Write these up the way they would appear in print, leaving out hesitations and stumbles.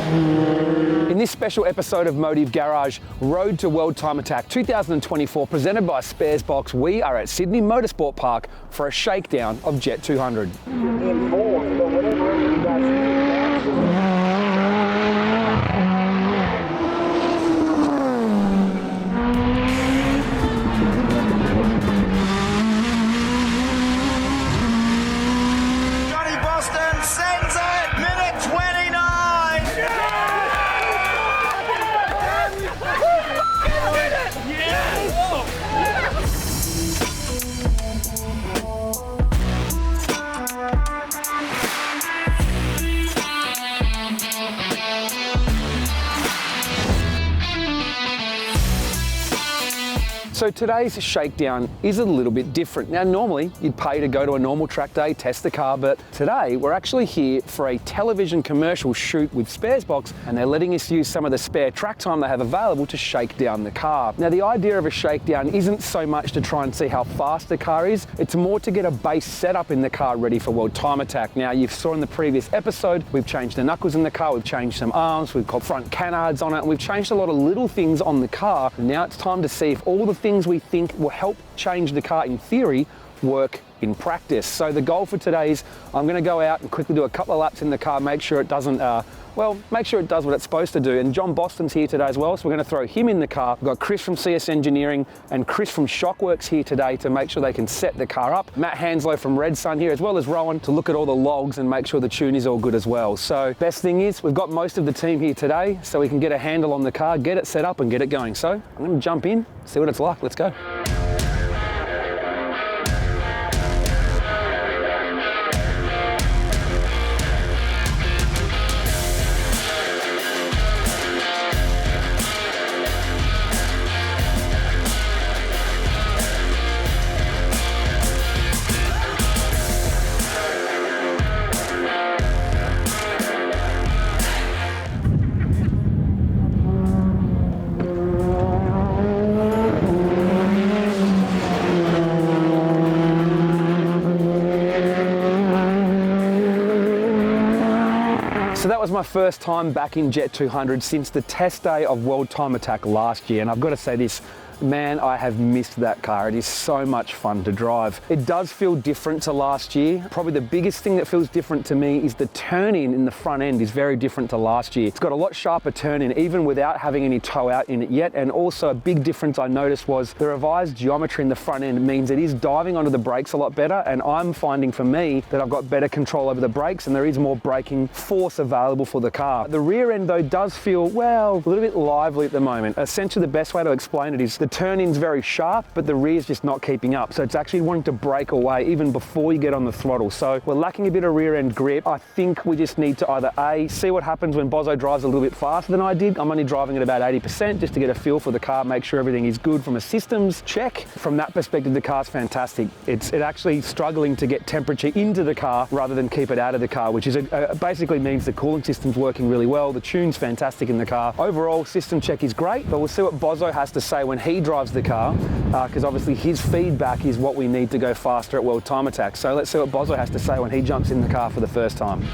In this special episode of Motive Garage, Road to World Time Attack 2024, presented by Sparesbox, we are at Sydney Motorsport Park for a shakedown of JET200. In fourth, but whatever you guys So today's shakedown is a little bit different. Now normally you'd pay to go to a normal track day, test the car, but today we're actually here for a television commercial shoot with Sparesbox, and they're letting us use some of the spare track time they have available to shake down the car. Now the idea of a shakedown isn't so much to try and see how fast the car is, it's more to get a base setup in the car ready for World Time Attack. Now you saw in the previous episode, we've changed the knuckles in the car, we've changed some arms, we've got front canards on it, and we've changed a lot of little things on the car. Now it's time to see if all the things we think will help change the car in theory work in practice. So the goal for today is I'm going to go out and quickly do a couple of laps in the car, make sure it doesn't make sure it does what it's supposed to do. And John Boston's here today as well, so we're going to throw him in the car. We've got Chris from CS Engineering and Chris from Shockworks here today to make sure they can set the car up. Matt Hanslow from Red Sun here, as well as Rowan, to look at all the logs and make sure the tune is all good as well. So best thing is we've got most of the team here today, so we can get a handle on the car, get it set up and get it going. So I'm going to jump in, see what it's like. Let's go. So that was my first time back in JET200 since the test day of World Time Attack last year, and I've got to say this, man, I have missed that car. It is so much fun to drive. It does feel different to last year. Probably the biggest thing that feels different to me is the turn-in in the front end is very different to last year. It's got a lot sharper turn-in, even without having any toe out in it yet. And also a big difference I noticed was the revised geometry in the front end means it is diving onto the brakes a lot better. And I'm finding for me that I've got better control over the brakes and there is more braking force available for the car. The rear end though does feel, well, a little bit lively at the moment. Essentially the best way to explain it is the turn-in's very sharp, but the rear's just not keeping up. So it's actually wanting to break away even before you get on the throttle. So we're lacking a bit of rear end grip. I think we just need to either A, see what happens when Bozo drives a little bit faster than I did. I'm only driving at about 80% just to get a feel for the car, make sure everything is good from a systems check. From that perspective, the car's fantastic. It's actually struggling to get temperature into the car rather than keep it out of the car, which is basically means the cooling system's working really well. The tune's fantastic in the car. Overall, system check is great, but we'll see what Bozo has to say when he drives the car, because obviously his feedback is what we need to go faster at World Time Attack. So let's see what Bozo has to say when he jumps in the car for the first time.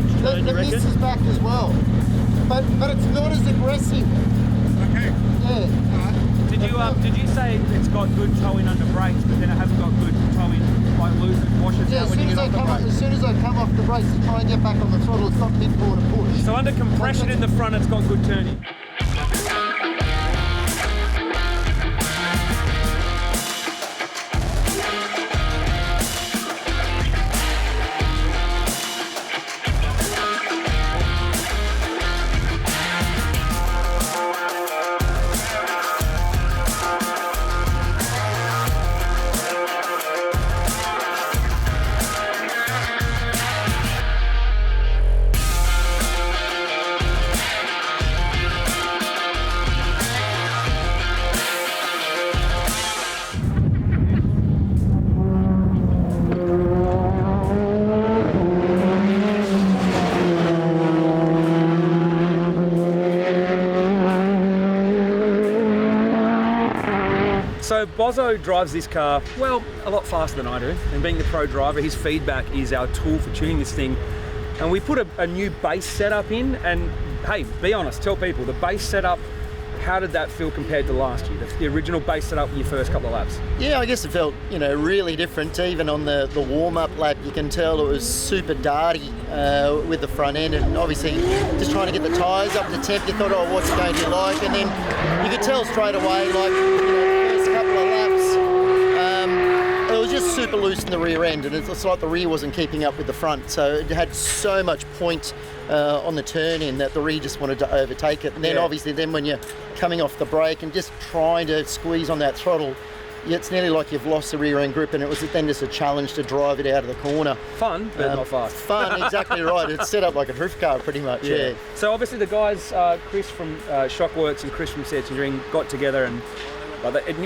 much turn, The you reckon? miss is back as well, but it's not as aggressive. Okay. Yeah. Did you say it's got good towing under brakes, but then it hasn't got good towing, like loses, washes Yeah, out as when soon you as, get I off the come up, brakes? as soon as I come off the brakes to try and get back on the throttle, it's got mid-corner push. So under compression in the front, it's got good turning. So Bozo drives this car, well, a lot faster than I do, and being the pro driver, his feedback is our tool for tuning this thing. And we put a new base setup in, and hey, be honest, tell people, the base setup, how did that feel compared to last year? The original base setup in your first couple of laps? Yeah, I guess it felt, really different. Even on the warm-up lap, you can tell it was super darty with the front end, and obviously just trying to get the tyres up to temp, you thought, oh, what's it going to be like? And then you could tell straight away, like, the first couple of laps, it was just super loose in the rear end, and it's like the rear wasn't keeping up with the front, so it had so much point on the turn in that the rear just wanted to overtake it. And then obviously then when you're coming off the brake and just trying to squeeze on that throttle, it's nearly like you've lost the rear end grip, and it was then just a challenge to drive it out of the corner. Fun, but not fast. Fun, exactly right. It's set up like a drift car pretty much, yeah. So obviously the guys, Chris from Shockworks and Chris from Search Engineering got together, and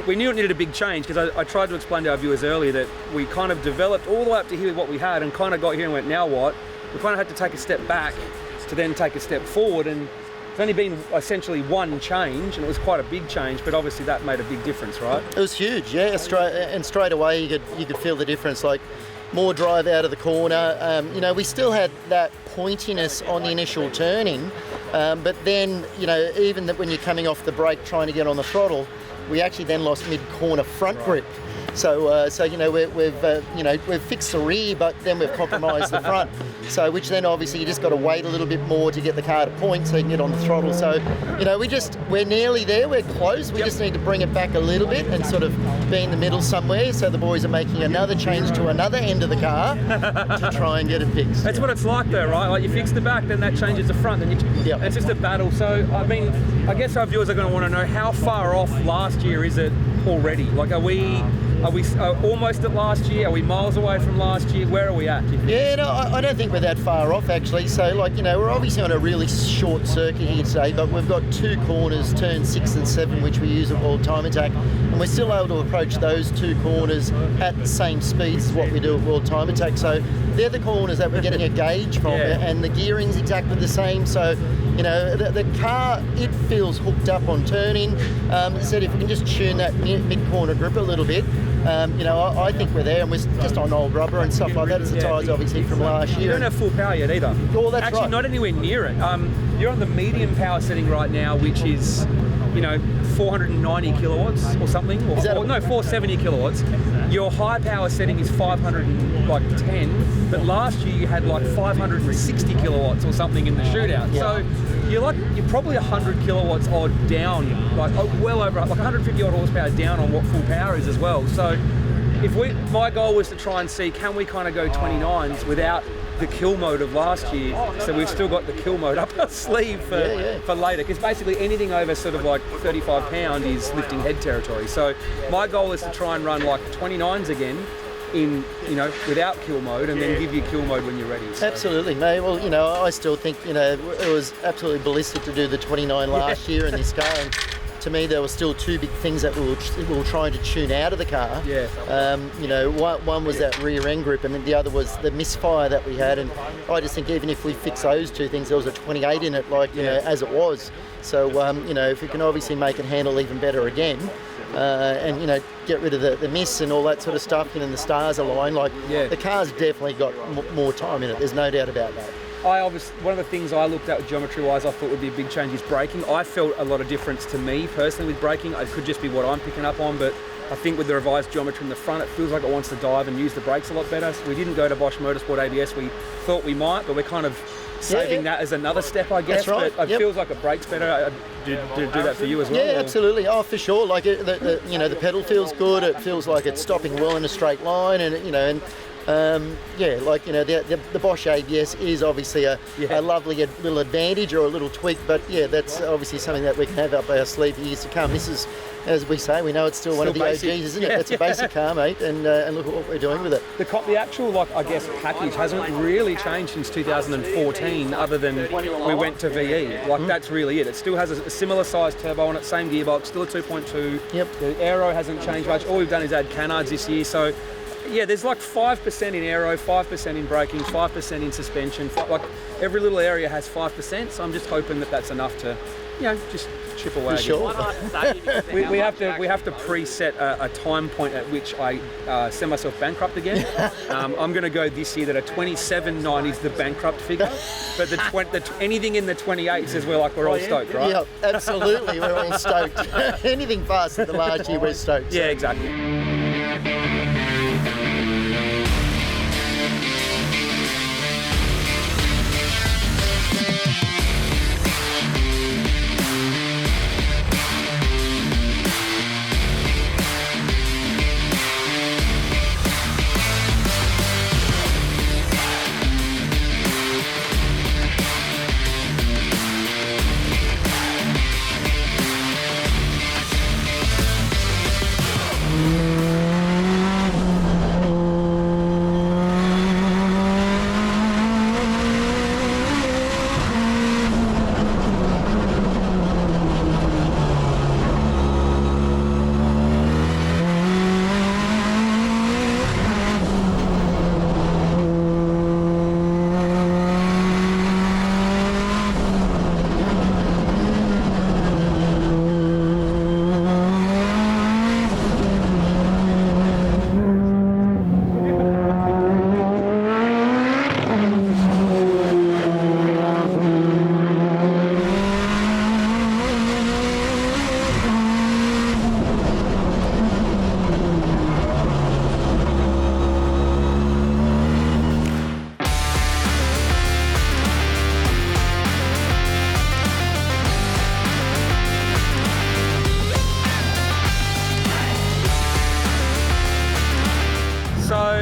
we knew it needed a big change, because I tried to explain to our viewers earlier that we kind of developed all the way up to here what we had, and kind of got here and went, now what? We kind of had to take a step back to then take a step forward, and it's only been essentially one change, and it was quite a big change, but obviously that made a big difference, right? It was huge, yeah. Straight away you could feel the difference, like more drive out of the corner. We still had that pointiness on the initial turning, but then, even that when you're coming off the brake trying to get on the throttle, we actually then lost mid-corner front grip. So we've fixed the rear, but then we've compromised the front. So which then obviously you just got to wait a little bit more to get the car to point so you can get on the throttle. So we're nearly there. We're close. We just need to bring it back a little bit and sort of be in the middle somewhere. So the boys are making another change to another end of the car to try and get it fixed. That's what it's like though, right? Like you fix the back, then that changes the front, then it's just a battle. So I mean, I guess our viewers are going to want to know, how far off last year is it already? Like, are we almost at last year? Are we miles away from last year? Where are we at? Yeah, no, I don't think we're that far off actually. So we're obviously on a really short circuit here today, but we've got two corners, turn 6 and 7, which we use at World Time Attack, and we're still able to approach those two corners at the same speeds as what we do at World Time Attack. So they're the corners that we're getting a gauge from, and the gearing's exactly the same. So the car, it feels hooked up on turning. As I said, if we can just tune that mid-corner grip a little bit, I think we're there, and we're just on old rubber and stuff like that. It's the tyres obviously from last year. You don't have full power yet either. Oh, that's Actually, right. not anywhere near it. You're on the medium power setting right now, which is 490 kilowatts or something, or 470 kilowatts. Your high power setting is 510, but last year you had like 560 kilowatts or something in the shootout. So you're probably 100 kilowatts odd down, like well over, like 150 odd horsepower down on what full power is as well. So my goal was to try and see, can we kind of go 29s without the kill mode of last year, so we've still got the kill mode up our sleeve for later, because basically anything over sort of like 35 pound is lifting head territory. So my goal is to try and run like 29s again in without kill mode, and then give you kill mode when you're ready. So. Absolutely, mate. Well, I still think it was absolutely ballistic to do the 29 last year in this car, and to me there were still two big things that we were trying to tune out of the car. One was that rear end grip, and then the other was the misfire that we had, and I just think even if we fix those two things, there was a 28 in it, as it was. So if we can obviously make it handle even better again, and get rid of the miss and all that sort of stuff, and the stars align, the car's definitely got more time in it, there's no doubt about that. one of the things I looked at geometry-wise, I thought would be a big change is braking. I felt a lot of difference to me personally with braking. It could just be what I'm picking up on, but I think with the revised geometry in the front, it feels like it wants to dive and use the brakes a lot better. So we didn't go to Bosch Motorsport ABS. We thought we might, but we're kind of saving that as another step, I guess. That's right. But it feels like it brakes better. Do that for you as well? Yeah, absolutely. Oh, for sure. Like the pedal feels good. It feels like it's stopping well in a straight line, and the Bosch ABS is obviously a lovely little advantage or a little tweak, but yeah, that's obviously something that we can have up our sleeve for years to come. This is, as we say, we know it's still one of the basic OGs, isn't it? It's a basic car, mate, and look at what we're doing with it. The actual, package hasn't really changed since 2014, other than we went to VE. That's really it. It still has a similar size turbo on it, same gearbox, still a 2.2. Yep. The aero hasn't changed much. All we've done is add canards this year, so yeah, there's 5% in aero, 5% in braking, 5% in suspension. Every little area has 5%, so I'm just hoping that that's enough to, just chip away. For sure. we have to preset a time point at which I send myself bankrupt again. I'm going to go this year that a 27.9 is the bankrupt figure, but anything in the 28 says we're all stoked, right? Yeah, absolutely. We're all stoked. Anything faster than last year, we're stoked. Yeah, exactly.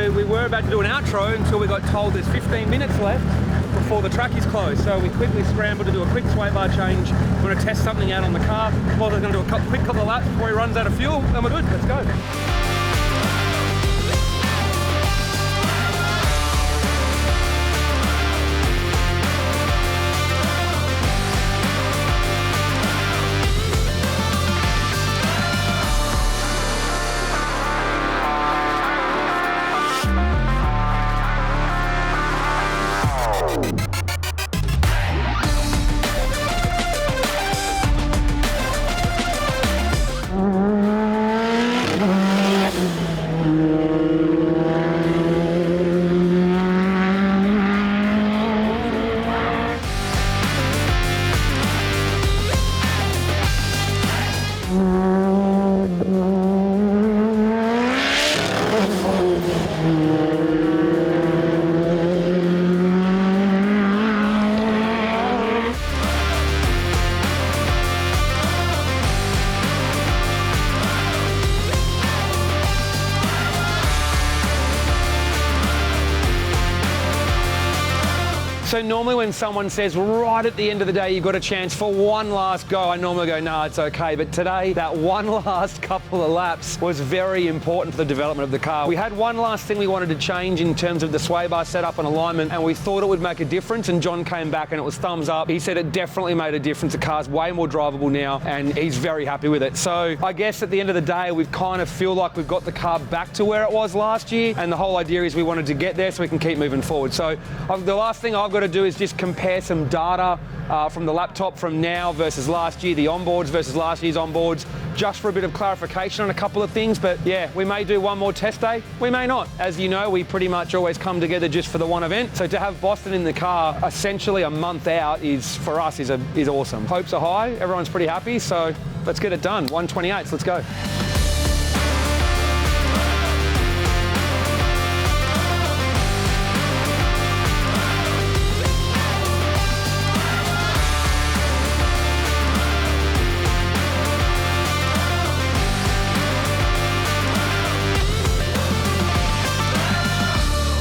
We were about to do an outro until we got told there's 15 minutes left before the track is closed. So we quickly scrambled to do a quick sway bar change. We're going to test something out on the car. Well, we're going to do a quick couple of laps before he runs out of fuel, and we're good. Let's go. So normally when someone says right at the end of the day you've got a chance for one last go, I normally go, no, it's okay. But today, that one last couple of laps was very important for the development of the car. We had one last thing we wanted to change in terms of the sway bar setup and alignment, and we thought it would make a difference, and John came back and it was thumbs up. He said it definitely made a difference. The car's way more drivable now, and he's very happy with it. So I guess at the end of the day, we've kind of feel like we've got the car back to where it was last year, and the whole idea is we wanted to get there so we can keep moving forward. So the last thing I've got to do is just compare some data from the laptop from now versus last year, the onboards versus last year's onboards, just for a bit of clarification on a couple of things. But yeah, we may do one more test day, we may not. As you know, we pretty much always come together just for the one event. So to have Boston in the car essentially a month out is, for us, is awesome. Hopes are high, everyone's pretty happy, so let's get it done. 128s, let's go.